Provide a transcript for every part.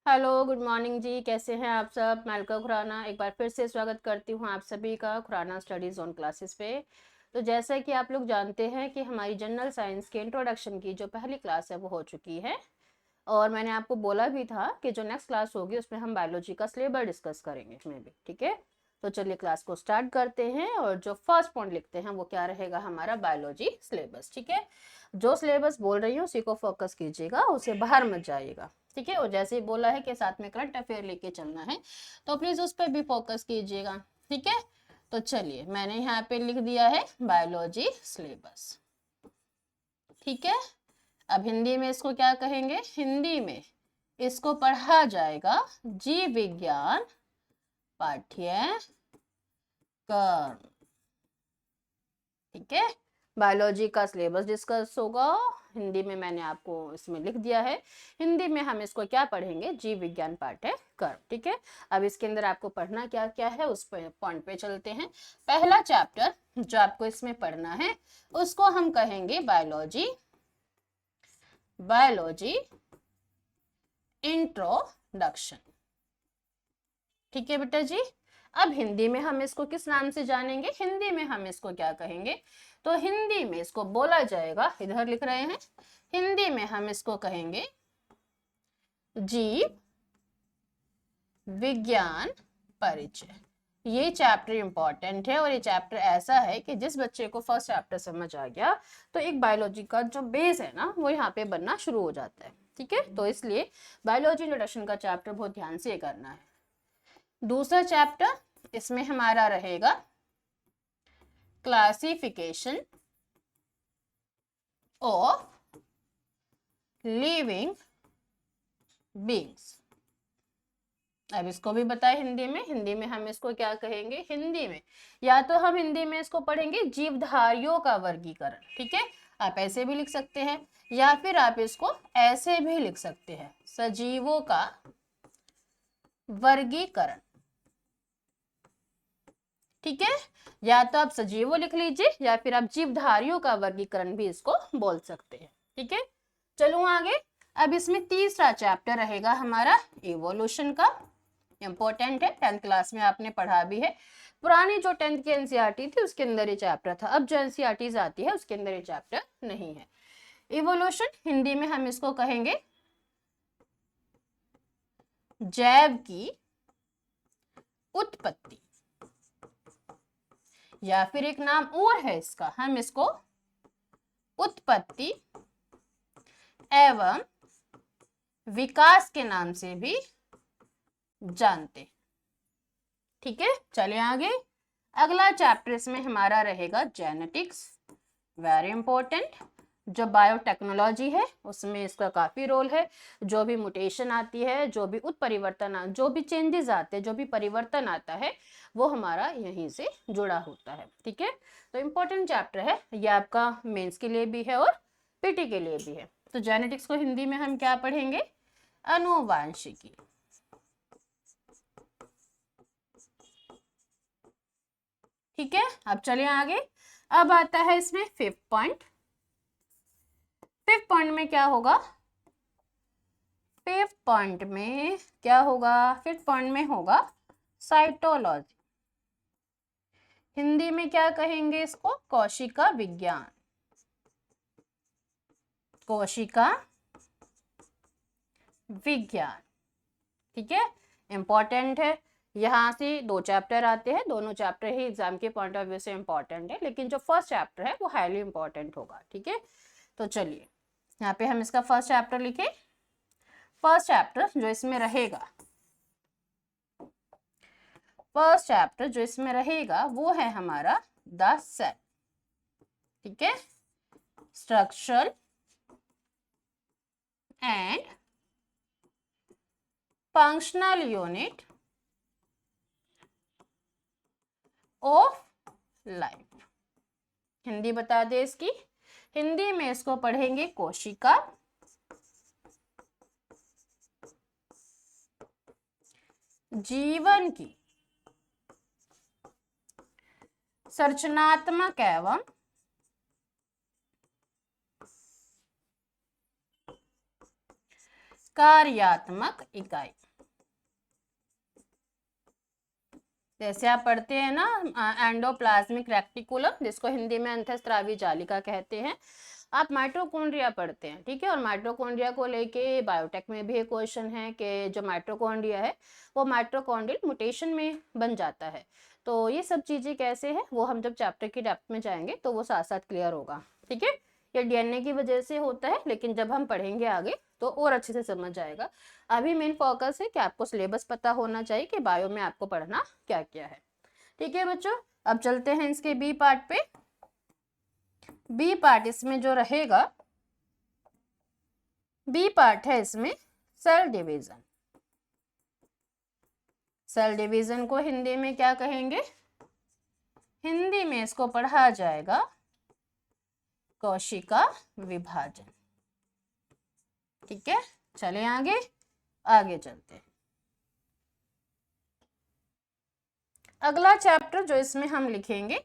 Hello, good morning जी। कैसे हैं आप सब? मैं अलका खुराना एक बार फिर से स्वागत करती हूँ आप सभी का खुराना स्टडीज़ ऑन क्लासेस पे। तो जैसा कि आप लोग जानते हैं कि हमारी जनरल साइंस के इंट्रोडक्शन की जो पहली क्लास है वो हो चुकी है, और मैंने आपको बोला भी था कि जो नेक्स्ट क्लास होगी उसमें हम बायोलॉजी का सिलेबस डिस्कस करेंगे इसमें भी। ठीक है, तो चलिए क्लास को स्टार्ट करते हैं। और जो फर्स्ट पॉइंट लिखते हैं वो क्या रहेगा? हमारा बायोलॉजी सिलेबस। ठीक है, जो सिलेबस बोल रही हूँ उसी को फोकस कीजिएगा, उसे बाहर मत जाइएगा। ठीक है, और जैसे ही बोला है कि साथ में करंट अफेयर लेके चलना है तो प्लीज उस पर भी फोकस कीजिएगा। ठीक है, तो चलिए मैंने यहाँ पे लिख दिया है बायोलॉजी सिलेबस। ठीक है, अब हिंदी में इसको क्या कहेंगे? हिंदी में इसको पढ़ा जाएगा जीव विज्ञान पाठ्यक्रम। ठीक है, बायोलॉजी का सिलेबस डिस्कस होगा हिंदी में, मैंने आपको इसमें लिख दिया है। हिंदी में हम इसको क्या पढ़ेंगे? जीव विज्ञान पाठ्यक्रम। ठीक है, अब इसके अंदर आपको पढ़ना क्या क्या है उस पॉइंट पे चलते हैं। पहला चैप्टर जो आपको इसमें पढ़ना है उसको हम कहेंगे बायोलॉजी इंट्रोडक्शन। ठीक है बेटा जी। अब हिंदी में हम इसको किस नाम से जानेंगे? हिंदी में हम इसको क्या कहेंगे? तो हिंदी में इसको बोला जाएगा, इधर लिख रहे हैं, हिंदी में हम इसको कहेंगे जीव विज्ञान परिचय। ये चैप्टर इंपॉर्टेंट है, और ये चैप्टर ऐसा है कि जिस बच्चे को फर्स्ट चैप्टर समझ आ गया तो एक बायोलॉजी का जो बेस है ना वो यहाँ पे बनना शुरू हो जाता है। ठीक है, तो इसलिए बायोलॉजी इंट्रोडक्शन का चैप्टर बहुत ध्यान से करना है। दूसरा चैप्टर इसमें हमारा रहेगा क्लासिफिकेशन ऑफ लिविंग बींग्स। अब इसको भी बताए हिंदी में। हिंदी में हम इसको क्या कहेंगे? हिंदी में या तो हम हिंदी में इसको पढ़ेंगे जीवधारियों का वर्गीकरण। ठीक है, आप ऐसे भी लिख सकते हैं या फिर आप इसको ऐसे भी लिख सकते हैं, सजीवों का वर्गीकरण। ठीक है, या तो आप सजीवों लिख लीजिए या फिर आप जीवधारियों का वर्गीकरण भी इसको बोल सकते हैं। ठीक है, चलो आगे। अब इसमें तीसरा चैप्टर रहेगा हमारा इवोल्यूशन का। इंपॉर्टेंट है, 10th क्लास में आपने पढ़ा भी है। पुरानी जो 10th की एनसीईआरटी थी उसके अंदर ये चैप्टर था, अब जो एनसीईआरटी आती है उसके अंदर ये चैप्टर नहीं है। इवोल्यूशन हिंदी में हम इसको कहेंगे जैव की उत्पत्ति, या फिर एक नाम और है इसका, हम इसको उत्पत्ति एवं विकास के नाम से भी जानते। ठीक है, चलिए आगे। अगला चैप्टर इसमें हमारा रहेगा जेनेटिक्स, वेरी इंपॉर्टेंट। जो बायोटेक्नोलॉजी है उसमें इसका काफी रोल है। जो भी म्यूटेशन आती है, जो भी उत्परिवर्तन, जो भी चेंजेस आते हैं, जो भी परिवर्तन आता है वो हमारा यहीं से जुड़ा होता है। ठीक है, तो इम्पोर्टेंट चैप्टर है ये, आपका मेंस के लिए भी है और पीटी के लिए भी है। तो जेनेटिक्स को हिंदी में हम क्या पढ़ेंगे? अनुवांशिकी। ठीक है, अब चलिए आगे। अब आता है इसमें फिफ्थ पॉइंट। फिफ्थ पॉइंट में क्या होगा? फिफ्थ पॉइंट में क्या होगा? फिफ्थ पॉइंट में होगा साइटोलॉजी। हिंदी में क्या कहेंगे इसको? कोशिका विज्ञान। कोशिका विज्ञान। ठीक है, इंपॉर्टेंट है। यहाँ से दो चैप्टर आते हैं, दोनों चैप्टर ही एग्जाम के पॉइंट ऑफ व्यू से इंपॉर्टेंट है, लेकिन जो फर्स्ट चैप्टर है वो हाईली इंपॉर्टेंट होगा। ठीक है, तो चलिए यहाँ पे हम इसका फर्स्ट चैप्टर लिखे। फर्स्ट चैप्टर जो इसमें रहेगा, फर्स्ट चैप्टर जो इसमें रहेगा वो है हमारा द सेल। ठीक है, structural and functional unit of life. Hindi बता दे इसकी। हिंदी में इसको पढ़ेंगे कोशिका जीवन की संरचनात्मक एवं कार्यात्मक इकाई। जैसे आप पढ़ते हैं ना एंडोप्लाज्मिक रेक्टिकुलम, जिसको हिंदी में अंतःस्रावी जालिका कहते हैं। आप माइटोकॉन्ड्रिया पढ़ते हैं, ठीक है, और माइटोकॉन्ड्रिया को लेके बायोटेक में भी एक क्वेश्चन है कि जो माइटोकॉन्ड्रिया है वो माइटोकॉन्ड्रियल म्यूटेशन में बन जाता है। तो ये सब चीजें कैसे है वो हम जब चैप्टर की डेप्थ में जाएंगे तो वो साथ साथ क्लियर होगा, ठीक है। ये डीएनए की वजह से होता है, लेकिन जब हम पढ़ेंगे आगे तो और अच्छे से समझ आएगा। अभी मेन फोकस है कि आपको सिलेबस पता होना चाहिए कि बायो में आपको पढ़ना क्या क्या है, ठीक है बच्चों। अब चलते हैं इसके बी पार्ट पे। बी पार्ट इसमें जो रहेगा, बी पार्ट है इसमें सेल डिवीजन। सेल डिवीजन को हिंदी में क्या कहेंगे? हिंदी में इसको पढ़ा जाएगा कोशिका विभाजन, ठीक है। चले आगे चलते हैं। अगला चैप्टर जो इसमें हम लिखेंगे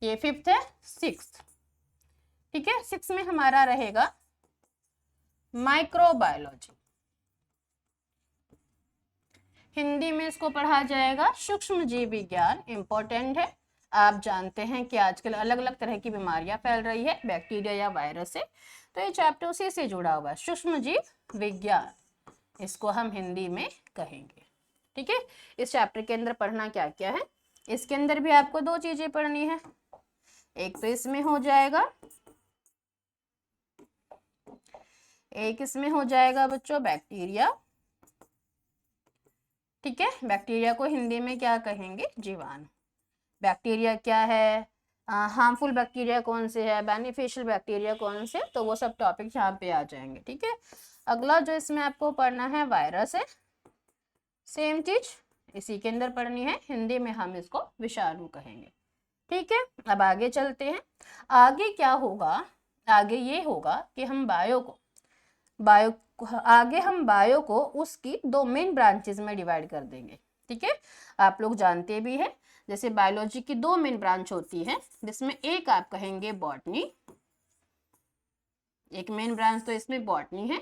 ये 5th है, 6th, ठीक है। 6 में हमारा रहेगा माइक्रोबायोलॉजी। हिंदी में इसको पढ़ा जाएगा सूक्ष्म जीव विज्ञान। इंपॉर्टेंट है, आप जानते हैं कि आजकल अलग अलग तरह की बीमारियां फैल रही है बैक्टीरिया या वायरस से, तो ये चैप्टर उसी से जुड़ा हुआ है, सूक्ष्म जीव विज्ञान, इसको हम हिंदी में कहेंगे, ठीक है। इस चैप्टर के अंदर पढ़ना क्या क्या है, इसके अंदर भी आपको 2 चीजें पढ़नी है। एक तो इसमें हो जाएगा, एक इसमें हो जाएगा बच्चों बैक्टीरिया, ठीक है। बैक्टीरिया को हिंदी में क्या कहेंगे? जीवाणु। बैक्टीरिया क्या है, हार्मफुल बैक्टीरिया कौन से है, बेनिफिशियल बैक्टीरिया कौन से, तो वो सब टॉपिक यहाँ पे आ जाएंगे, ठीक है। अगला जो इसमें आपको पढ़ना है वायरस है, सेम चीज इसी के अंदर पढ़नी है, हिंदी में हम इसको विषाणु कहेंगे, ठीक है। अब आगे चलते हैं। आगे क्या होगा, आगे ये होगा कि हम बायो को उसकी 2 मेन ब्रांचेस में डिवाइड कर देंगे, ठीक है। आप लोग जानते भी हैं जैसे बायोलॉजी की 2 मेन ब्रांच होती है, जिसमें एक आप कहेंगे बॉटनी, एक मेन ब्रांच तो इसमें बॉटनी है,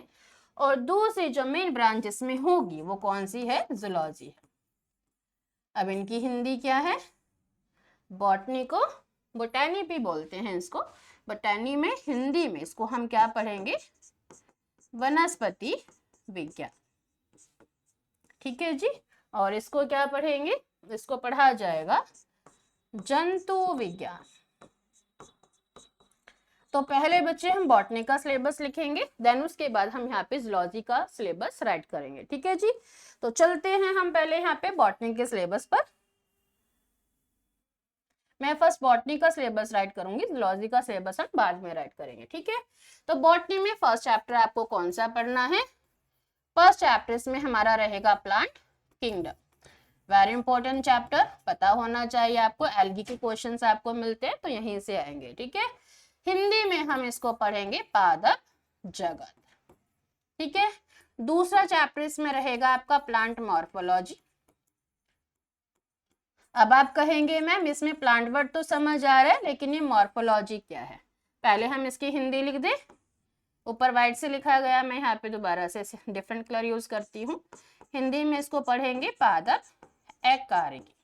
और दूसरी जो मेन ब्रांच इसमें होगी वो कौन सी है? जूलॉजी है। अब इनकी हिंदी क्या है? बॉटनी को बोटैनी भी बोलते हैं इसको, बोटैनी में हिंदी में इसको हम क्या पढ़ेंगे? वनस्पति विज्ञान, ठीक है जी। और इसको क्या पढ़ेंगे? इसको पढ़ा जाएगा जंतु विज्ञान। तो पहले बच्चे हम बॉटनी का सिलेबस लिखेंगे, देन उसके बाद हम यहाँ पे जूलॉजी का सिलेबस राइट करेंगे, ठीक है जी। तो चलते हैं हम पहले यहाँ पे बॉटनी के सिलेबस पर। मैं फर्स्ट बॉटनी का सिलेबस राइट करूंगी, जूलॉजी का सिलेबस हम बाद में राइट करेंगे, ठीक है। तो बॉटनी में फर्स्ट चैप्टर आपको कौन सा पढ़ना है? फर्स्ट चैप्टर इसमें हमारा रहेगा plant kingdom. Very important chapter, पता होना चाहिए आपको, एल्गी के क्वेश्चंस आपको मिलते हैं तो यहीं से आएंगे, ठीक है। हिंदी में हम इसको पढ़ेंगे पादप जगत, ठीक है। दूसरा चैप्टर इसमें रहेगा आपका प्लांट मॉर्फोलॉजी। अब आप कहेंगे मैम इसमें प्लांट वर्ड तो समझ आ रहा है, लेकिन ये मॉर्फोलॉजी क्या है? पहले हम इसकी हिंदी लिख दें, ऊपर वाइट से लिखा गया, मैं यहाँ पे दोबारा से डिफरेंट कलर यूज करती हूँ। हिंदी में इसको पढ़ेंगे पादप एकारिकी।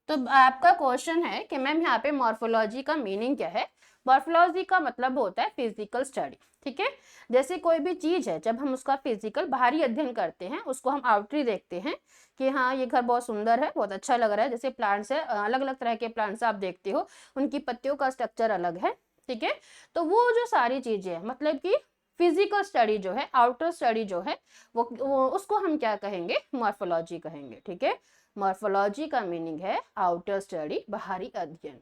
तो आपका क्वेश्चन है कि मैम यहाँ पे मॉर्फोलॉजी का मीनिंग क्या है? मॉर्फोलॉजी का मतलब होता है फिजिकल स्टडी, ठीक है। जैसे कोई भी चीज है, जब हम उसका फिजिकल बाहरी अध्ययन करते हैं, उसको हम आउटरी देखते हैं कि हाँ ये घर बहुत सुंदर है, बहुत अच्छा लग रहा है। जैसे प्लांट्स है, अलग अलग तरह के प्लांट्स आप देखते हो, उनकी पत्तियों का स्ट्रक्चर अलग है, ठीक है। तो वो जो सारी चीजें हैं, मतलब कि फिजिकल स्टडी जो है, आउटर स्टडी जो है, वो उसको हम क्या कहेंगे? मॉर्फोलॉजी कहेंगे, ठीक है। मॉर्फोलॉजी का मीनिंग है आउटर स्टडी, बाहरी अध्ययन,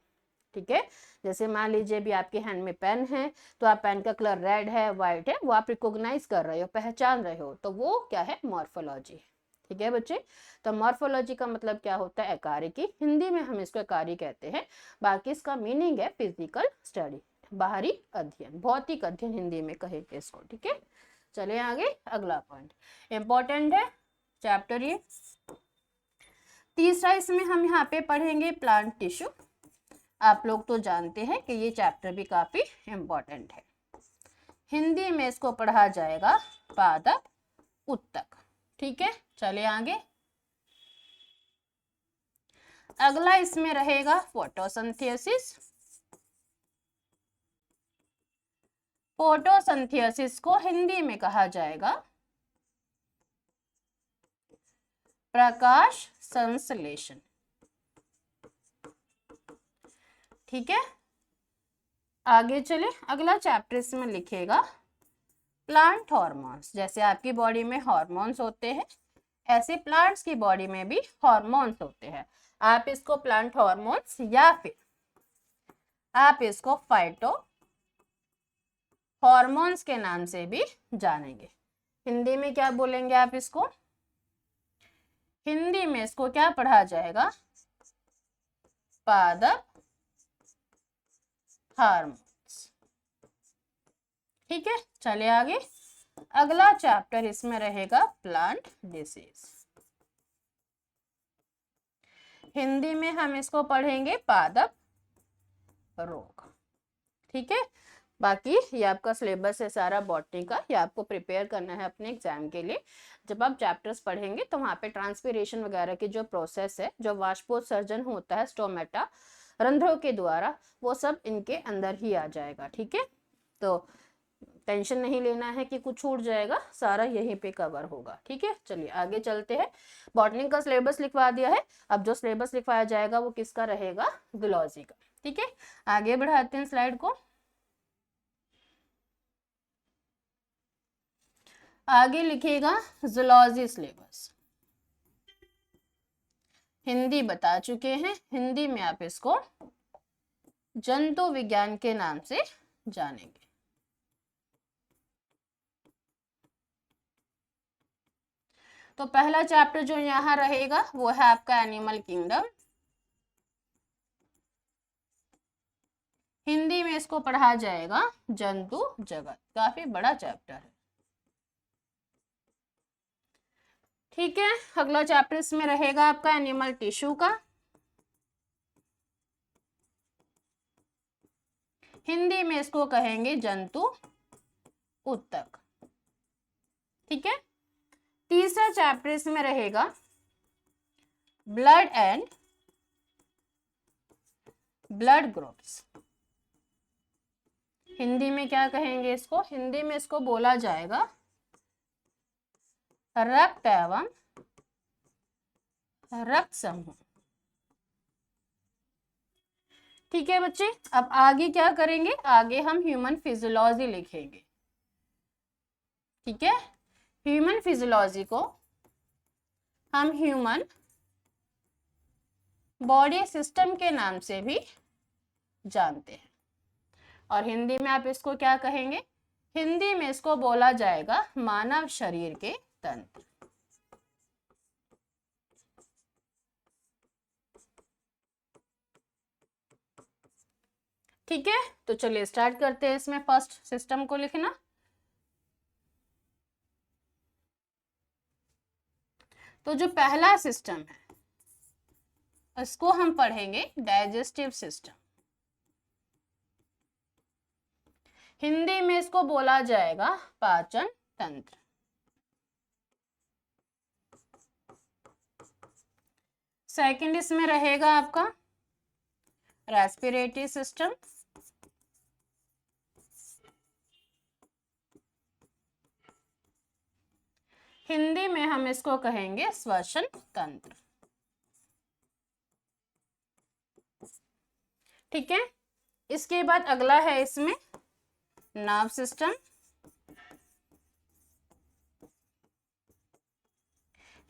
ठीक है। जैसे मान लीजिए भी आपके हैंड में पेन है, तो आप पेन का कलर रेड है, व्हाइट है, वो आप रिकॉग्नाइज कर रहे हो, पहचान रहे हो, तो वो क्या है? मॉर्फोलॉजी, ठीक है बच्चे। तो मॉर्फोलॉजी का मतलब क्या होता है? एकारिकी। हिंदी में हम इसको एकारी कहते हैं, बाकी इसका मीनिंग है फिजिकल स्टडी, बाहरी अध्ययन, भौतिक अध्ययन हिंदी में कहेंगे इसको, ठीक है। चले आगे, अगला पॉइंट इंपॉर्टेंट है चैप्टर ये। तीसरा इसमें हम यहाँ पे पढ़ेंगे प्लांट टिश्यू। आप लोग तो जानते हैं कि ये चैप्टर भी काफी इंपॉर्टेंट है। हिंदी में इसको पढ़ा जाएगा पादप, उत्तक। ठीक है, चलिए आगे। अगला इसमें रहेगा फोटोसिंथेसिस। फोटोसिंथेसिस को हिंदी में कहा जाएगा प्रकाश संश्लेषण। ठीक है, आगे चले। अगला चैप्टर इसमें लिखेगा प्लांट हार्मोन्स। जैसे आपकी बॉडी में हार्मोन्स होते हैं, ऐसे प्लांट्स की बॉडी में भी हार्मोन्स होते हैं। आप इसको प्लांट हार्मोन्स या फिर आप इसको फाइटो हार्मोन्स के नाम से भी जानेंगे। हिंदी में क्या बोलेंगे आप इसको? हिंदी में इसको क्या पढ़ा जाएगा? पादप हार्मोन्स। ठीक है, चलिए आगे। अगला चैप्टर इसमें रहेगा प्लांट डिसीज। हिंदी में हम इसको पढ़ेंगे पादप रोग। ठीक है, बाकी ये आपका सिलेबस है सारा बॉटनी का, ये आपको प्रिपेयर करना है अपने एग्जाम के लिए। जब आप चैप्टर्स पढ़ेंगे तो वहाँ पे ट्रांसपीरेशन वगैरह की जो प्रोसेस है, जो वाष्पोत्सर्जन होता है स्टोमेटा रंध्रों के द्वारा, वो सब इनके अंदर ही आ जाएगा। ठीक है, तो टेंशन नहीं लेना है कि कुछ छूट जाएगा, सारा यहीं पे कवर होगा। ठीक है, चलिए आगे चलते हैं। बॉटनी का सिलेबस लिखवा दिया है, अब जो सिलेबस लिखवाया जाएगा वो किसका रहेगा? जूलॉजी का। ठीक है, आगे बढ़ाते हैं स्लाइड को। आगे लिखेगा जूलॉजी सिलेबस। हिंदी बता चुके हैं, हिंदी में आप इसको जंतु विज्ञान के नाम से जानेंगे। तो पहला चैप्टर जो यहाँ रहेगा वो है आपका एनिमल किंगडम। हिंदी में इसको पढ़ा जाएगा जंतु जगत। काफी बड़ा चैप्टर है। ठीक है, अगला चैप्टर इसमें रहेगा आपका एनिमल टिश्यू का। हिंदी में इसको कहेंगे जंतु उत्तक। ठीक है, तीसरा चैप्टर इसमें रहेगा blood and blood groups. Hindi में क्या कहेंगे इसको? हिंदी में इसको बोला जाएगा रक्त एवं रक्त समूह। ठीक है बच्चे, अब आगे क्या करेंगे? आगे हम ह्यूमन फिजियोलॉजी लिखेंगे। ठीक है, ह्यूमन फिजियोलॉजी को हम ह्यूमन बॉडी सिस्टम के नाम से भी जानते हैं। और हिंदी में आप इसको क्या कहेंगे? हिंदी में इसको बोला जाएगा मानव शरीर के तंत्र। ठीक है, तो चलिए स्टार्ट करते हैं इसमें फर्स्ट सिस्टम को लिखना। तो जो पहला सिस्टम है इसको हम पढ़ेंगे डाइजेस्टिव सिस्टम। हिंदी में इसको बोला जाएगा पाचन तंत्र। सेकंड इसमें रहेगा आपका रेस्पिरेटरी सिस्टम। हिंदी में हम इसको कहेंगे श्वसन तंत्र। ठीक है, इसके बाद अगला है इसमें नर्व सिस्टम।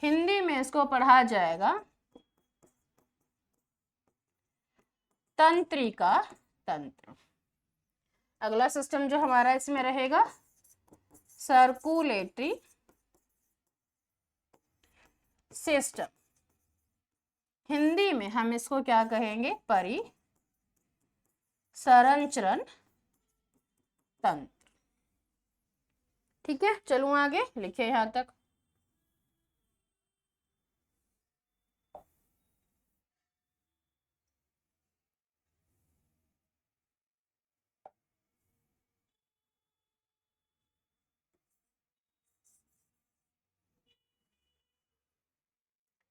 हिंदी में इसको पढ़ा जाएगा तंत्रिका तंत्र। अगला सिस्टम जो हमारा इसमें रहेगा सर्कुलेटरी सिस्टम। हिंदी में हम इसको क्या कहेंगे? परिसंचरण तंत्र। ठीक है, चलूं आगे, लिखे यहां तक।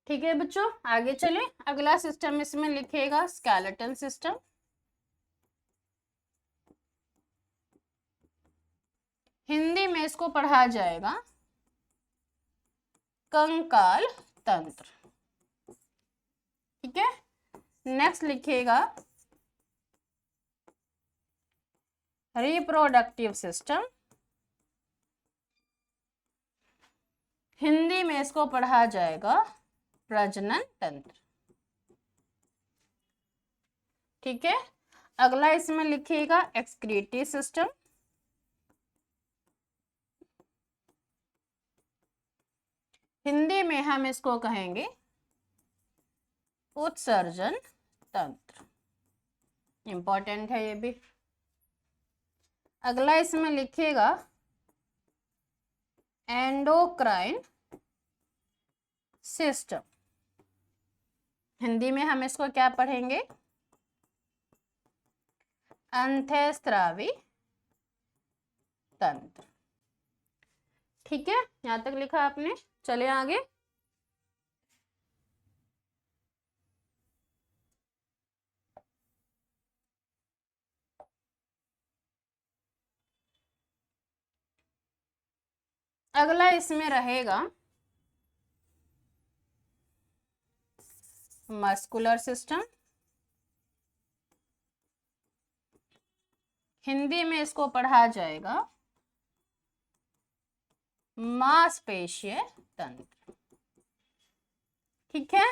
ठीक है बच्चों, आगे चले। अगला सिस्टम इसमें लिखेगा स्केलेटन सिस्टम। हिंदी में इसको पढ़ा जाएगा कंकाल तंत्र। ठीक है, नेक्स्ट लिखेगा रिप्रोडक्टिव सिस्टम। हिंदी में इसको पढ़ा जाएगा प्रजनन तंत्र। ठीक है, अगला इसमें लिखिएगा एक्सक्रीटरी सिस्टम। हिंदी में हम इसको कहेंगे उत्सर्जन तंत्र। इंपॉर्टेंट है ये भी। अगला इसमें लिखिएगा एंडोक्राइन सिस्टम। हिंदी में हम इसको क्या पढ़ेंगे? अंतःस्रावी तंत्र। ठीक है, यहां तक लिखा आपने। चले आगे। अगला इसमें रहेगा मस्कुलर सिस्टम। हिंदी में इसको पढ़ा जाएगा मांसपेशीय तंत्र। ठीक है,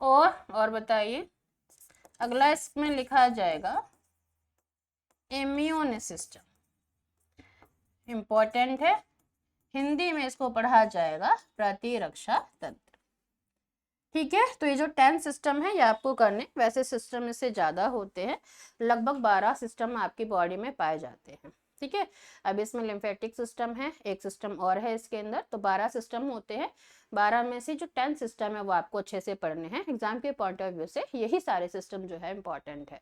और बताइए। अगला इसमें लिखा जाएगा इम्यून सिस्टम। इंपॉर्टेंट है। हिंदी में इसको पढ़ा जाएगा प्रतिरक्षा तंत्र। ठीक है, तो ये जो 10 सिस्टम है ये आपको करने, वैसे सिस्टम इससे ज़्यादा होते हैं, लगभग 12 सिस्टम आपकी बॉडी में पाए जाते हैं। ठीक है, अब इसमें लिम्फेटिक सिस्टम है, एक सिस्टम और है इसके अंदर, तो 12 सिस्टम होते हैं। 12 में से जो 10 सिस्टम है वो आपको अच्छे से पढ़ने हैं। एग्जाम के पॉइंट ऑफ व्यू से यही सारे सिस्टम जो है इंपॉर्टेंट है।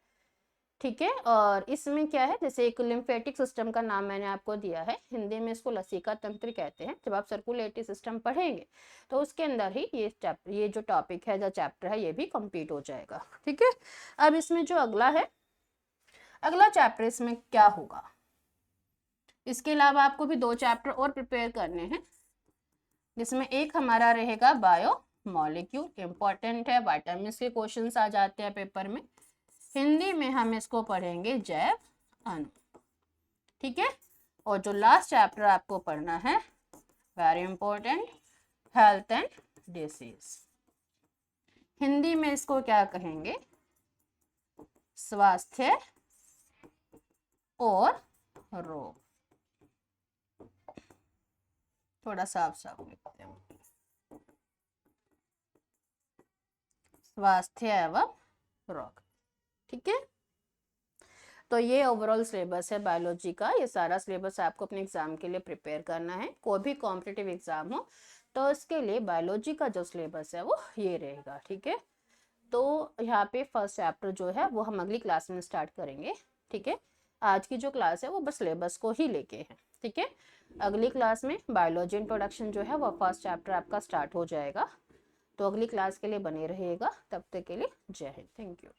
ठीक है, और इसमें क्या है, जैसे एक लिम्फेटिक सिस्टम का नाम मैंने आपको दिया है, हिंदी में इसको लसिका तंत्र कहते हैं। जब आप सर्कुलेटरी सिस्टम पढ़ेंगे तो उसके अंदर ही ये जो टॉपिक है, जो चैप्टर है, ये भी कंप्लीट हो जाएगा। ठीक है, अब इसमें जो अगला है, अगला चैप्टर इसमें क्या होगा, इसके अलावा आपको भी 2 चैप्टर और प्रिपेयर करने हैं, जिसमें एक हमारा रहेगा बायो मॉलिक्यूल। इंपॉर्टेंट है, विटामिन के क्वेश्चन आ जाते हैं पेपर में। हिंदी में हम इसको पढ़ेंगे जैव अणु। ठीक है, और जो लास्ट चैप्टर आपको पढ़ना है, very important, health and disease. Hindi में इसको क्या कहेंगे? स्वास्थ्य और रोग। थोड़ा साफ लिखते हैं, स्वास्थ्य एवं रोग। ठीक है, तो ये ओवरऑल सिलेबस है बायोलॉजी का। ये सारा सिलेबस आपको अपने एग्जाम के लिए प्रिपेयर करना है। कोई भी कॉम्पिटिटिव एग्जाम हो तो इसके लिए बायोलॉजी का जो सिलेबस है वो ये रहेगा। ठीक है, तो यहाँ पे फर्स्ट चैप्टर जो है वो हम अगली क्लास में स्टार्ट करेंगे। ठीक है, आज की जो क्लास है वो बस सिलेबस को ही लेके है। ठीक है, अगली क्लास में बायोलॉजी इंट्रोडक्शन जो है वो फर्स्ट चैप्टर आपका स्टार्ट हो जाएगा। तो अगली क्लास के लिए बने रहिएगा। तब तक के लिए जय हिंद, थैंक यू।